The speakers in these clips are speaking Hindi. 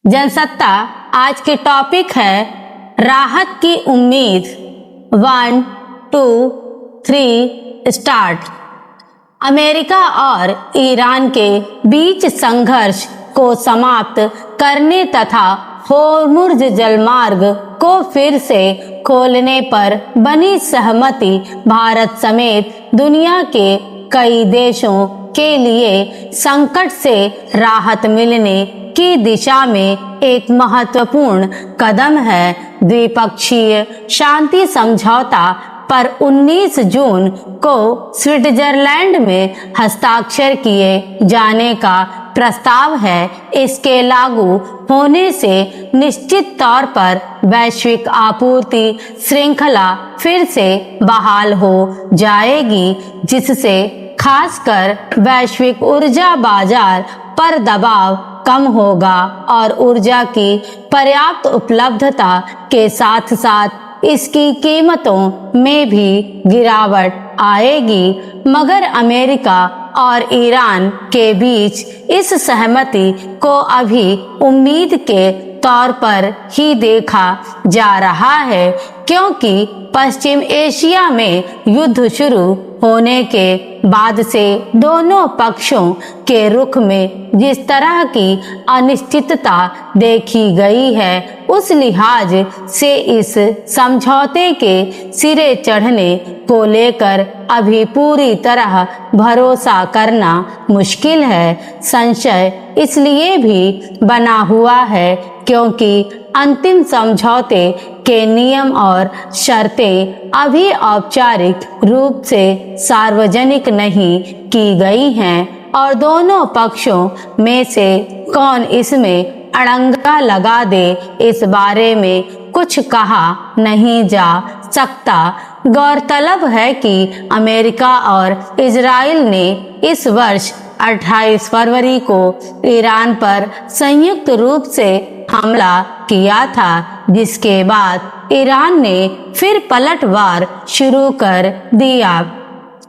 जनसत्ता आज के टॉपिक है राहत की उम्मीद। 1, 2, 3 स्टार्ट। अमेरिका और ईरान के बीच संघर्ष को समाप्त करने तथा होर्मुज़ जलमार्ग को फिर से खोलने पर बनी सहमति भारत समेत दुनिया के कई देशों के लिए संकट से राहत मिलने की दिशा में एक महत्वपूर्ण कदम है। द्विपक्षीय शांति समझौता पर 19 जून को स्विट्जरलैंड में हस्ताक्षर किए जाने का प्रस्ताव है। इसके लागू होने से निश्चित तौर पर वैश्विक आपूर्ति श्रृंखला फिर से बहाल हो जाएगी, जिससे खासकर वैश्विक ऊर्जा बाजार पर दबाव कम होगा और ऊर्जा की पर्याप्त उपलब्धता के साथ साथ इसकी कीमतों में भी गिरावट आएगी। मगर अमेरिका और ईरान के बीच इस सहमति को अभी उम्मीद के तौर पर ही देखा जा रहा है, क्योंकि पश्चिम एशिया में युद्ध शुरू होने के बाद से दोनों पक्षों के रुख में जिस तरह की अनिश्चितता देखी गई है, उस लिहाज से इस समझौते के सिरे चढ़ने को लेकर अभी पूरी तरह भरोसा करना मुश्किल है। संशय इसलिए भी बना हुआ है क्योंकि अंतिम समझौते के नियम और शर्तें अभी औपचारिक रूप से सार्वजनिक नहीं की गई हैं और दोनों पक्षों में से कौन इसमें अड़ंगा लगा दे, इस बारे में कुछ कहा नहीं जा सकता। गौरतलब है कि अमेरिका और इजराइल ने इस वर्ष 28 फरवरी को ईरान पर संयुक्त रूप से हमला किया था, जिसके बाद ईरान ने फिर पलटवार शुरू कर दिया।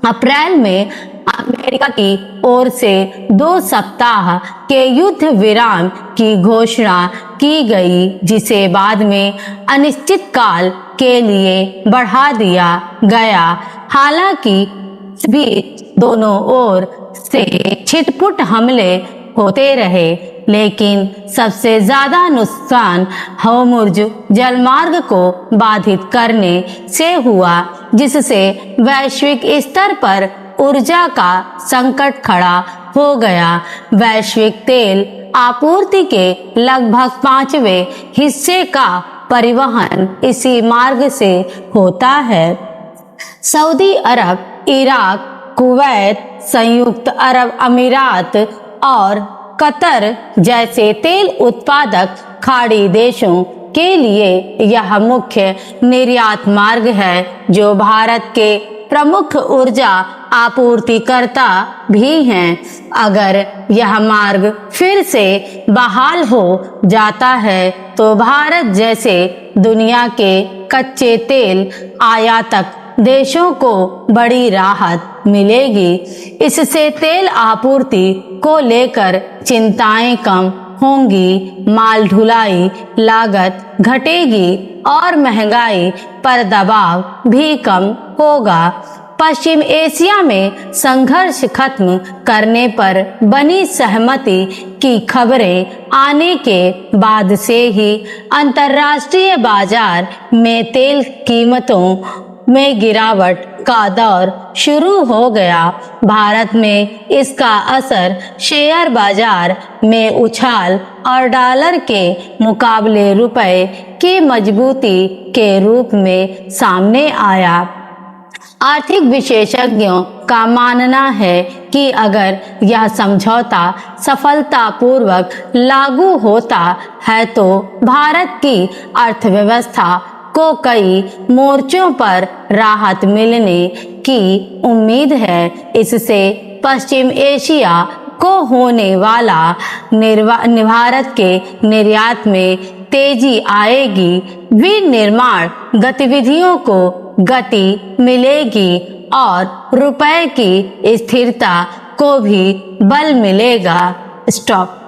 अप्रैल में अमेरिका की ओर से 2 सप्ताह के युद्ध विराम की घोषणा की गई, जिसे बाद में अनिश्चित काल के लिए बढ़ा दिया गया। हालांकि इस बीच दोनों ओर से छिटपुट हमले होते रहे, लेकिन सबसे ज्यादा नुकसान होर्मुज़ जलमार्ग को बाधित करने से हुआ, जिससे वैश्विक स्तर पर ऊर्जा का संकट खड़ा हो गया। वैश्विक तेल आपूर्ति के लगभग 5वें हिस्से का परिवहन इसी मार्ग से होता है। सऊदी अरब, इराक, कुवैत, संयुक्त अरब अमीरात और कतर जैसे तेल उत्पादक खाड़ी देशों के लिए यह मुख्य निर्यात मार्ग है, जो भारत के प्रमुख ऊर्जा आपूर्तिकर्ता भी हैं। अगर यह मार्ग फिर से बहाल हो जाता है तो भारत जैसे दुनिया के कच्चे तेल आयातक देशों को बड़ी राहत मिलेगी। इससे तेल आपूर्ति को लेकर चिंताएं कम होंगी, माल ढुलाई लागत घटेगी और महंगाई पर दबाव भी कम होगा। पश्चिम एशिया में संघर्ष खत्म करने पर बनी सहमति की खबरें आने के बाद से ही अंतर्राष्ट्रीय बाजार में तेल कीमतों में गिरावट का दौर शुरू हो गया। भारत में इसका असर शेयर बाजार में उछाल और डॉलर के मुकाबले रुपए की मजबूती के रूप में सामने आया। आर्थिक विशेषज्ञों का मानना है कि अगर यह समझौता सफलतापूर्वक लागू होता है तो भारत की अर्थव्यवस्था को कई मोर्चों पर राहत मिलने की उम्मीद है। इससे पश्चिम एशिया को होने वाला भारत के निर्यात में तेजी आएगी, विनिर्माण गतिविधियों को गति मिलेगी और रुपए की स्थिरता को भी बल मिलेगा। स्टॉप।